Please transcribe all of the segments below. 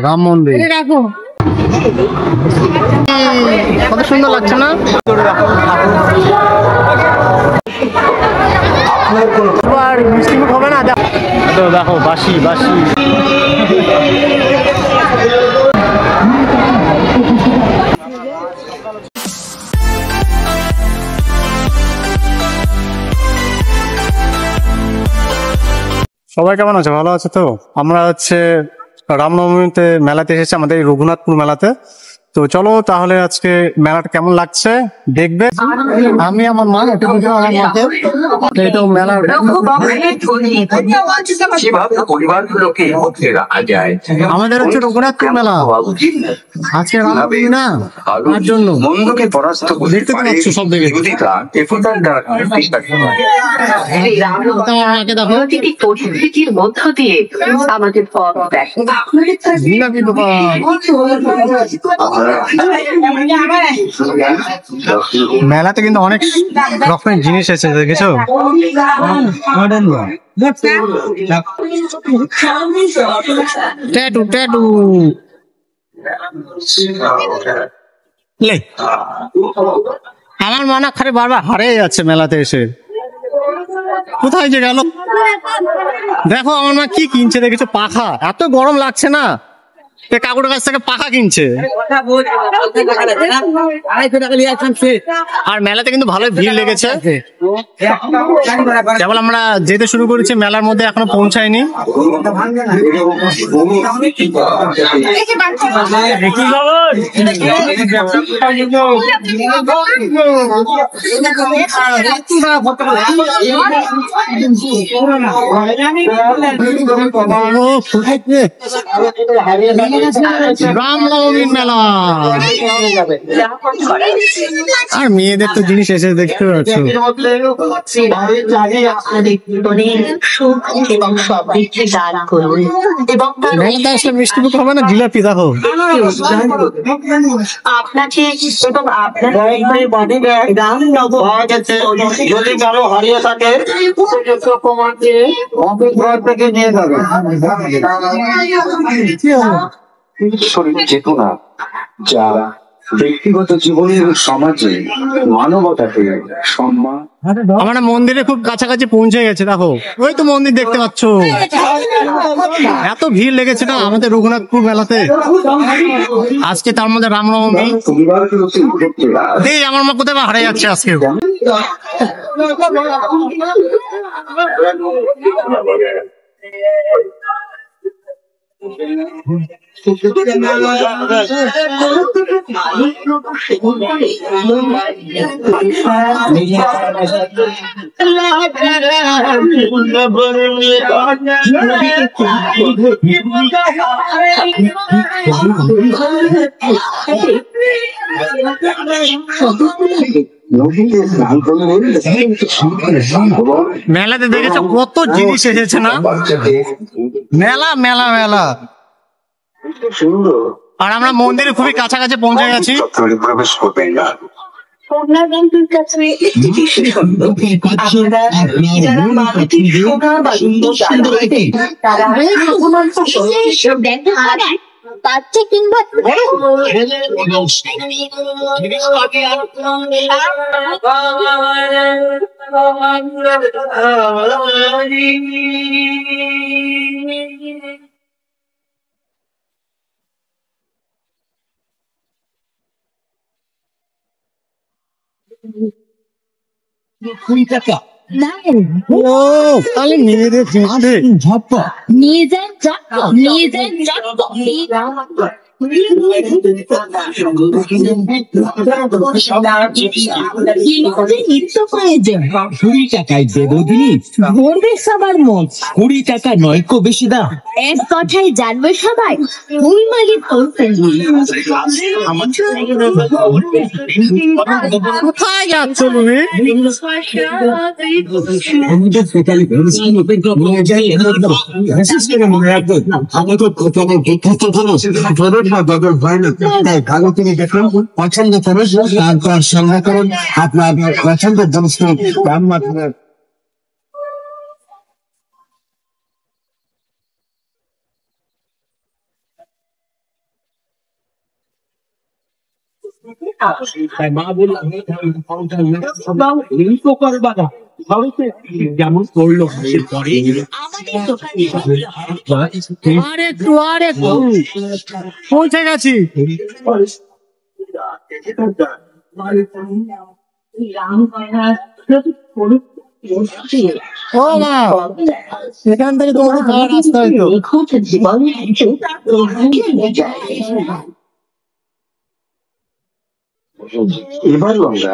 রাম মন্দির কত সুন্দর লাগছে না? মিষ্টি মুখ হবে না? দেখো বাসি বাসি। সবাই কেমন আছে? ভালো আছে তো? আমরা হচ্ছে রামনবমীতে মেলাতে এসেছি, আমাদের এই রঘুনাথপুর মেলাতে। তো চলো তাহলে আজকে মেলাটা কেমন লাগছে দেখবে। আমি আমার মা আমাদের হচ্ছে রঘুনাথপুর মেলা আজকে রামনবমী না, তার জন্য দেখতে পাচ্ছ সব দেখে। মেলাতে কিন্তু অনেক রকমের জিনিস আছে, দেখেছো? ট্যাটু ট্যাটু আমার মনে খালি বারবার হারে যাচ্ছে মেলাতে এসে। কোথায় যে গেল? দেখো আমার মা কি কিনছে দেখেছো? পাখা। এত গরম লাগছে না, কাকুর কাছ থেকে পাখা কিনছে। আর মেলাতে কিন্তু ভালোই ভিড় লেগেছে। কেবল আমরা যেতে শুরু করেছি, মেলার মধ্যে এখনো পৌঁছায়নি। রামনবমীর মেলা আর মেয়েদের তো জিনিস এসে দেখতে পাচ্ছ। মেলাতে আসলে মিষ্টি মুখ হবে না, জিলাপি দেখো। যদি কারো হারিয়ে থাকে নিয়ে যাবে। শরীর চেতনা যা ব্যক্তিগত জীবনের সমাজে মানবতাকে সম্মান। আমরা মন্দিরে খুব কাছাকাছি পৌঁছে গেছে, দেখো ওই তো মন্দির দেখতে পাচ্ছ। এত ভিড় লেগেছে না আমাদের রঘুনাথপুর মেলাতে আজকে, তার মধ্যে রামনবমী। আমার মা কোথায় হারিয়ে যাচ্ছে আজকে। মেলাতে দেখেছো কত জিনিস এসেছে না? মেলা মেলা মেলা। আর আমরা মন্দিরে খুবই কাছাকাছি পৌঁছে গেছি। বাচ্চা কিংবা তাহলে মেয়েদের ঝাপ্পা নিয়ে যান, নিয়ে যান, নিত্য প্রয়োজন 20 টাকায় দেবো জিনিস, ভরবে সবার মন। 20 টাকা নয় কো বেশি দাম। এক কথায় জানবে সবাই, ফুল মালিক কোথায় যাচ্ছ তুমি? ভালো তিনি দেখুন, পছন্দ করুন, তারপর সঙ্গে করুন আপনার পছন্দের জিনিস দাম মাত্র যেমন করলো পরে আর একটু পৌঁছে গেছি। ও মা, এখান থেকে তোমার খাওয়ার রাস্তা হইতো। এবার আমরা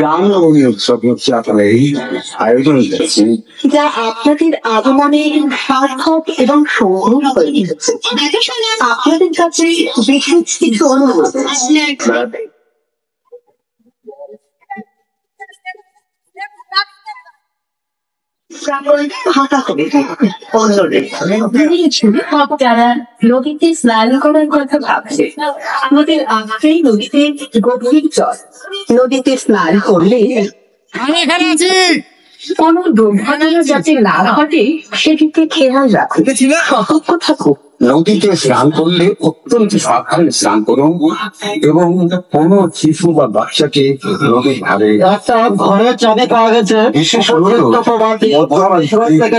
রামনবমী উৎসব উদযাপনে আয়োজন করেছি, যা আপনাদের আগমনে সার্থক এবং সৌরভ হয়ে উঠেছে। আপনাদের কাছে বিশেষ কিছু অনুরোধ। যারা নদীতে স্নান করার কথা ভাবছে, আমাদের আগেই নদীতে গভীর জল। নদীতে স্নান করলে আমি এখানে আছি। কোনো দুর্ঘটনা যাতে না ঘটে সেদিকে খেয়াল রাখুন, সতর্ক থাকুন। নদীতে স্নান করলে অত্যন্ত সাবধানে স্নান করুন এবং কোনো শিশু বা বাচ্চাকে নদীর ধারে ঘরের চাবি পাওয়া গেছে, বিশেষ করে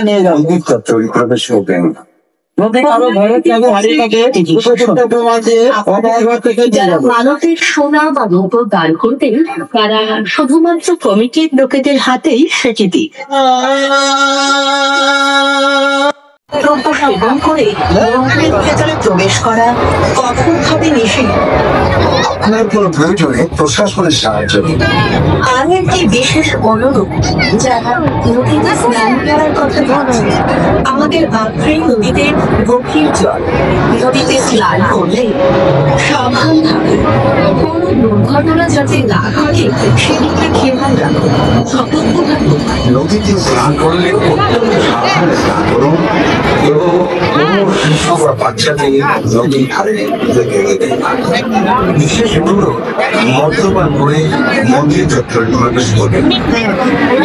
নিয়ে যান। নদীর চত্বরে প্রবেশ করবেন। যদি কারো ঘরের চাবি হারিয়ে থাকে, উপযুক্ত প্রমাণ দিয়ে ঘর থেকে নিয়ে যারা যাবেন। মানবের সোনা বা রূপো দান করবেন, তারা শুধুমাত্র কমিটির লোকেদের হাতেই সেটি দিন। দ্রব্য সেবন করে মন্দিরের ভেতরে প্রবেশ করা কঠোরভাবে নিষিদ্ধ। আপনার কোনো প্রয়োজনে প্রশাসনের সাহায্য নিন। আর একটি বিশেষ অনুরোধ, যারা নদীতে স্নান করার কথা ভাবছে, আমাদের আগ্রেই নদীতে গভীর জল। নদীতে স্নান করলে সাবধান থাকুন, কোনো দুর্ঘটনা যাতে না ঘটে সেদিকে খেয়াল রাখুন, সতর্ক থাকুন। নদীতে স্নান করলে অত্যন্ত সাবধানে স্নান করুন এবং কোনো শিশু বা বাচ্চাকে নদীর ধারে রেখে দেবেন না। বিশেষ অনুরোধ, মদ্যপান করে মন্দির চত্বরে প্রবেশ করবেন।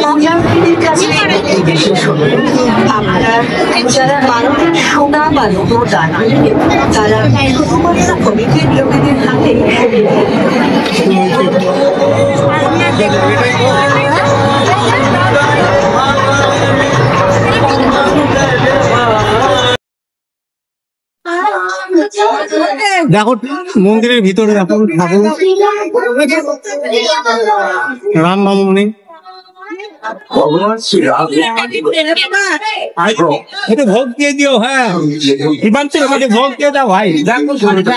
পূজার্থীদের কাছে একটি বিশেষ অনুরোধ, আপনারা যারা মানবের সোনা বা রূপো দান করবেন, তারা শুধুমাত্র কমিটির লোকেদের হাতে সেটি দিন। দেখো মন্দিরের ভিতরে এখন ঠাকুর রামনবমী। ভগবান শ্রীরাম একটু ভোগ দিয়ে দিও। হ্যাঁ, হিমাংশু আমাকে ভোগ দিয়ে দাও ভাই।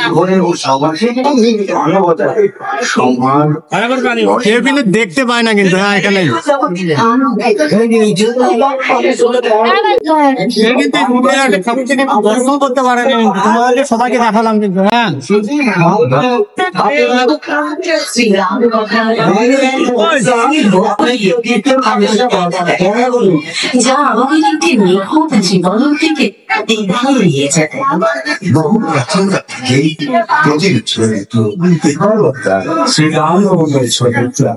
জীবনের ও সমাজে মানবতার সম্মান কেউ কিন্তু দেখতে পায় না, কিন্তু হ্যাঁ এখানে কেউ কিন্তু ঠাকুরকে দর্শন করতে পারে না। তোমাদেরকে সবাইকে দেখালাম কিন্তু হ্যাঁ। যা আমাদের একটি নিখুঁত জীবনের দিকে এগিয়ে যেতে। বহু প্রাচীনকাল থেকেই প্রচলিত শ্রীরামনবমীর চরিত্রে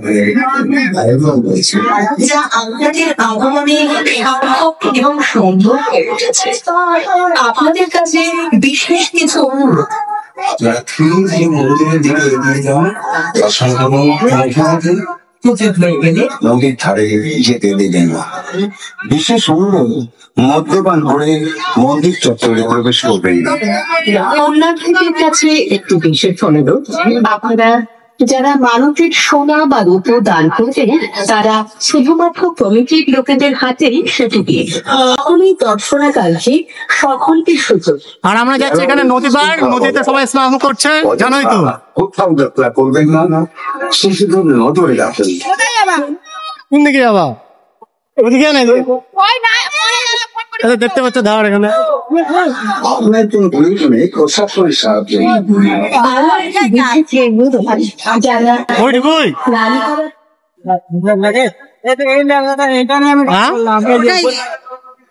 আয়োজন হয়েছে, যা আপনাদের আগমনে সার্থক এবং সুন্দর হয়ে উঠেছে। আপনাদের কাছে বিশেষ কিছু অনুরোধ। আপনারা ধীরে ধীরে মন্দিরের দিকে এগিয়ে যান, দর্শন করুন, নদীর ধারে যেতে দেবেন না। বিশেষ অনুরোধ, মদ্যপান করে মন্দির চত্বরে প্রবেশ করবেন না। পুণ্যার্থীদের কাছে একটু বিশেষ অনুরোধ, আপনারা যারা মানবের সোনা বা রূপো দান করবেন, তারা শুধুমাত্র কমিটির লোকেদের হাতেই সেটি দিয়ে। সকলেই দর্শনাকাঙ্ক্ষী সকলকে সুযোগ। আর আমরা যাচ্ছি এখানে নদী পার, নদীতে সবাই স্নান করছে জানোই তো। কোথাও যাত্রা করবেন না, শিশুদের নজরে রাখেন। কোন দিকে যাবা? ওদিকে না, দেখতে পাচ্ছ ধার এখানে। আপনার কোনো প্রয়োজনে প্রশাসনের সাহায্য নিন। যারা ওই কই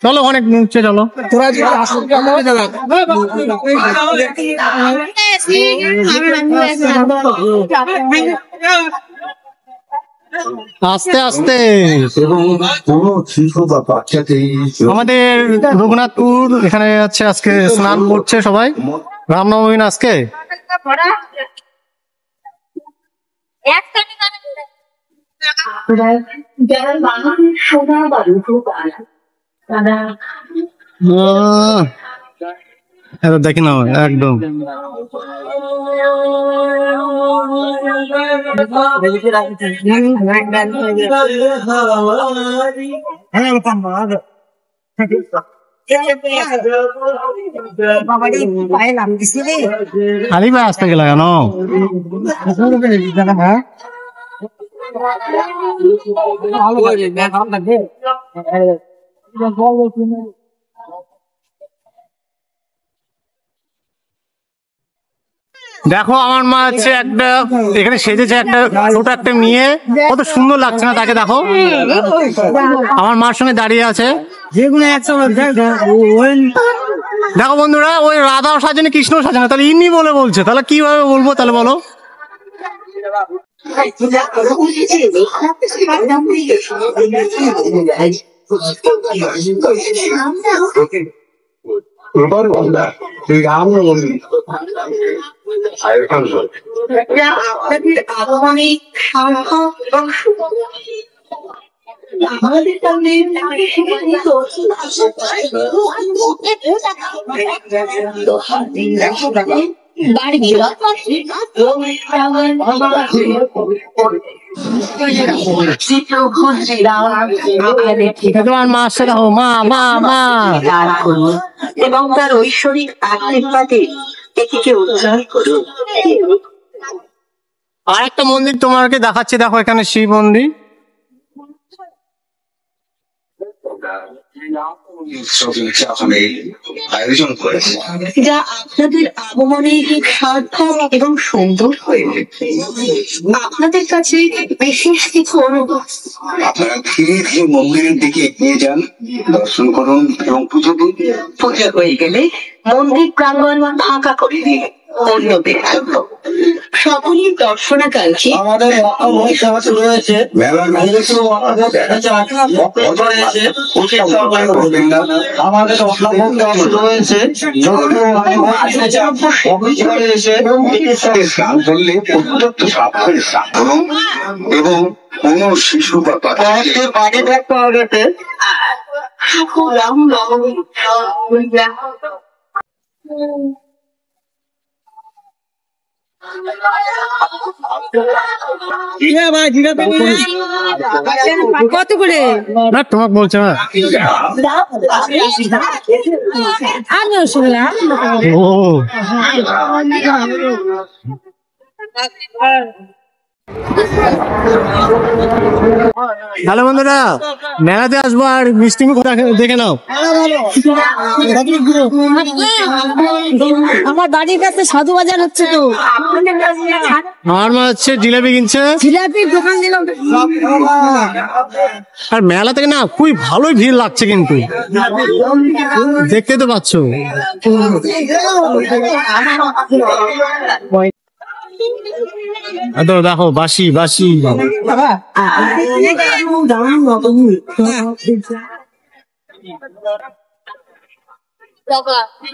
চলো, অনেক নিচে চলো। আস্তে আস্তে এবং কোনো শিশু বা বাচ্চাকে আমাদের রঘুনাথপুর এখানে যাচ্ছে, আজকে স্নান করছে সবাই। রামনবমী না আজকে। যারা মানুষের সোনা বা রূপো পায় তারা এবার দেখি না একদম খালি ভাই আসতে গেল কেন দেখো আমার মা হচ্ছে একটা এখানে সেজেছে একটা ছোট একটা মেয়ে, কত সুন্দর লাগছে না তাকে? দেখো আমার মার সঙ্গে দাঁড়িয়ে আছে। দেখো বন্ধুরা, ওই রাধাও সাজেনি কৃষ্ণও সাজেনি, তাহলে ইনি বলে বলছে, তাহলে কিভাবে বলবো তাহলে বলো? এবারও আমরা এই রামনবমী আয়োজন করছি। আগমনী সার্থক এবং শুভ আমাদের সামনে মা আসছে, দেখো মা মা মা এবং তার ঐশ্বরিক আশীর্বাদে এটিকে উজ্জ্বল করুন। আর একটা মন্দির তোমাকে দেখাচ্ছে, দেখো এখানে শিব মন্দির। আয়োজন করেছে যা আপনাদের আগমনে সার্থক এবং সুন্দর হয়ে উঠেছে। আপনাদের কাছে বিশেষ কিছু অনুভব। আপনারা ধীরে ধীরে মন্দিরের দিকে এগিয়ে যান, দর্শন করুন এবং পুজো দিন। পূজা হয়ে গেলে মন্দির প্রাঙ্গণ ফাঁকা করে দিন, অন্যদের জন্য। সকলের দর্শনাকাঙ্ক্ষী আমাদের সেবা শুরু হয়েছে। মেলার আমাদের অন্নভোগ দেওয়া শুরু হয়েছে। স্নান করলে অত্যন্ত সাবধানে স্নান করুন এবং কোন শিশু বা বাচ্চাকে পানি ব্যাগ পাওয়া গেছে। কত করে? না তোমাকে বলছে না, আমিও শুনলাম। ও হ্যালো বন্ধুরা, মেলাতে আসবো আর মিষ্টি মুখ দেখে নাও। আমার বাড়ির কাছে সাধু বাজার হচ্ছে তো, আমার মা হচ্ছে জিলাপি কিনছে, জিলাপির দোকান দিলাম। আর মেলা থেকে না খুবই ভালোই ভিড় লাগছে, কিন্তু দেখতে তো পাচ্ছ। দেখো বাসি বাসি।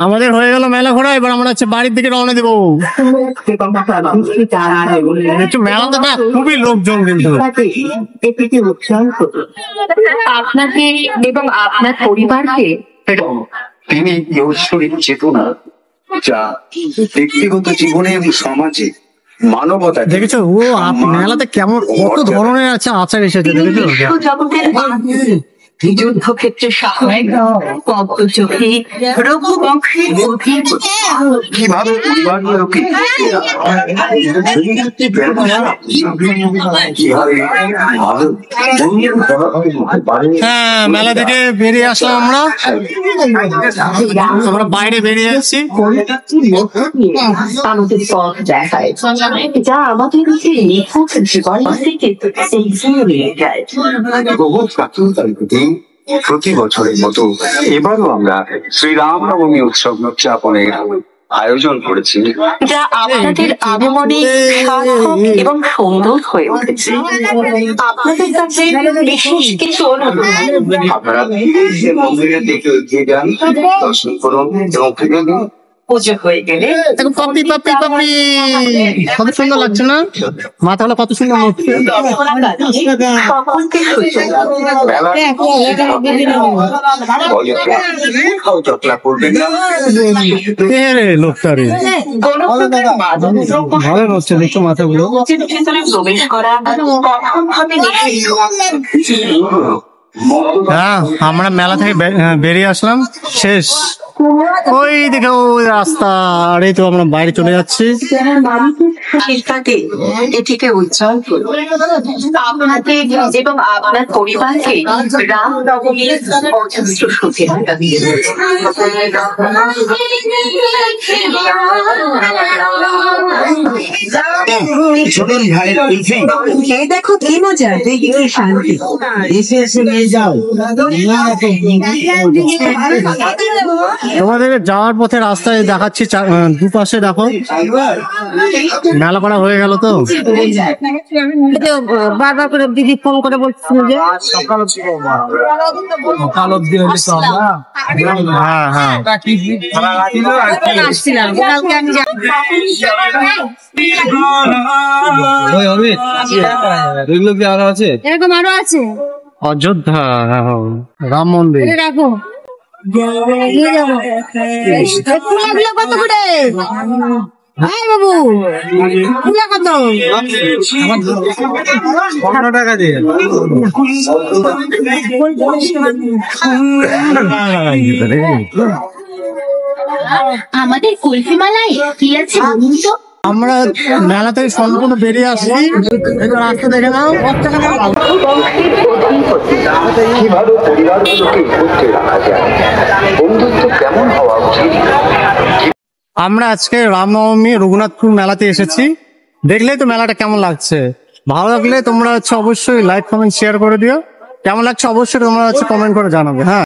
আমাদের হয়ে গেল মেলা ঘোরা, এবার আমরা হচ্ছে বাড়ির দিকে রওনা দেবো। একটু মেলাতে না খুবই লোকজন, কিন্তু আপনাকে এবং আপনার পরিবারকে তিনি ঐশ্বরিক চেতনা, যা ব্যক্তিগত জীবনে এবং সমাজে মানবতা দেখেছো? ও মেলাতে কেমন কত ধরনের আছে আচার এসেছে, দেখেছো? জগতের যুদ্ধক্ষেত্রে সহায়ক পদ্মচোখী রঘুবংশের অধীন কিভাবে পরিবারগুলোকে হ্যাঁ, মেলা থেকে বেরিয়ে আসলাম আমরা, বাইরে বেরিয়ে আসছি। আমাদের পথ দেখায়, যা আমাদের নিখুঁত জীবন থেকে নিয়ে যায়। প্রতি বছরের মতো এবারও আমরা শ্রীরামনবমী উৎসব উদযাপনের আয়োজন করেছি, যা আপনাদের আগমনে সার্থক এবং সুন্দর হয়ে উঠেছে। আপনাদের কাছে বিশেষ কিছু অনুরোধ। আপনারা মন্দিরের দিকে এগিয়ে যান, দর্শন করুন এবং পুজো দিন। পুজো হয়ে গেলে দেখো পাপি পাপি পাপি, কত সুন্দর লাগছে না? মাথাগুলো কত সুন্দর উঠছে। সকলকে চটলা করবেন না। কে রে লোকটা রে? ভালো হচ্ছে দেখছো মাথাগুলো। ভেতরে প্রবেশ করা কঠোরভাবে নিষিদ্ধ। হ্যাঁ, আমরা মেলা থেকে বেরিয়ে আসলাম, শেষ। ওই দেখো ওই রাস্তা, আর এই তো আমরা বাইরে চলে যাচ্ছি। শীর্ষাতে এটিকে উজ্জ্বল করুন। আপনাকে এবং আপনার পরিবারকে রামনবমীর অজস্র শুভেচ্ছা দিয়ে ছোটন ভাইয়ের উঠে এই দেখো কি মজা, দেখি শান্তি। এসে এসে নিয়ে যাও। তোমাদের যাওয়ার পথে রাস্তায় দেখাচ্ছি, দুপাশে দেখো মেলা করা হয়ে গেল তো। বারবার করে দিদি ফোন করে বলছিল যে হ্যাঁ হ্যাঁ, আসছিলাম কালকে আমি এগুলো কি আরো আছে? এরকম আরো আছে, অযোধ্যা, রাম মন্দির। এটা রাখো নিয়ে যাবো। ফুলাগুলো কত করে? হ্যাঁ বাবু, ফুলা কত? 15 টাকা দিয়ে। আমাদের কুলফি মালাই কি আছে বলুন তো? আমরা মেলা থেকে সম্পূর্ণ বেরিয়ে আসি, একটু রাস্তা দেখে নাও। কিভাবে পরিবারগুলোকে একত্রে রাখা যায়, বন্ধুত্ব কেমন হওয়া উচিত। আমরা আজকে রামনবমী রঘুনাথপুর মেলাতে এসেছি। দেখলেই তো মেলাটা কেমন লাগছে। ভালো লাগলে তোমরা অবশ্যই লাইক কমেন্ট শেয়ার করে দিও। কেমন লাগছে অবশ্যই তোমরা কমেন্ট করে জানাবে। হ্যাঁ।